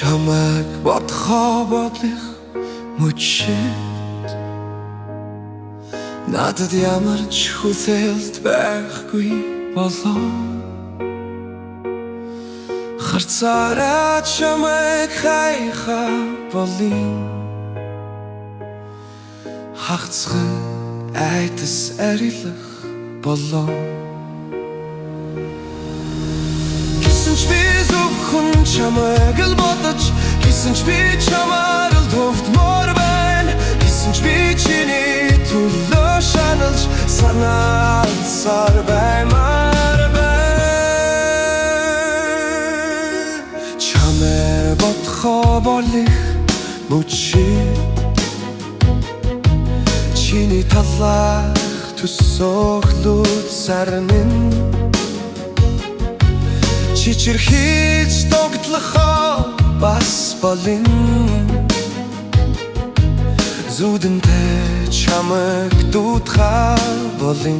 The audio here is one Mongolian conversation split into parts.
чамайг бодхоо бодлих мөчид надад ямар ч хүлээлт байхгүй болоо харцаараа чамайг хайхаа болин хагцхан айтас арилах болоо чамайг л бодож гисэн ч би чамаар л төвтмөр байна гисэн ч би чиний төлөө шаналж санаалсаар баймаар байна чамайг бодхоо болох мөчид чиний талах төсөөлөд сарнин чичирхийж тогтлохоо бас болин зүудэнтэй чамайг дуудхаа болин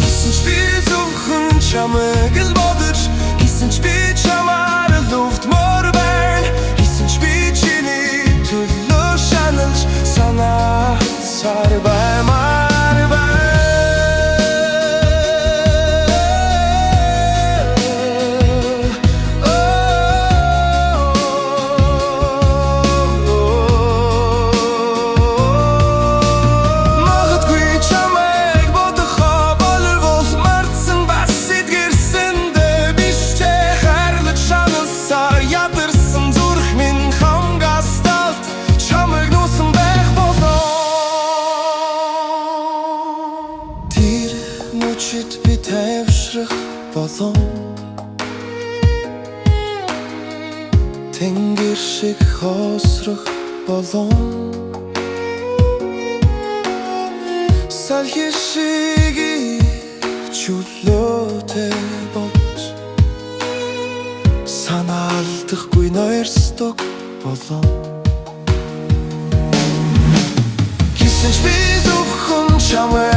гисэн ч би зөвхөн чамайг л бодож гисэн ч би чамаар л өвдмөр байна гисэн ч би чиний төлөө шаналж санаалсаар баймаар мөчид би тайвшрах болон тэнгэр шиг хоосрох болон салхи шиг чөлөөтэй болж санаалдахгүй нойрстог болон гисэн ч би зөвхөн чамайг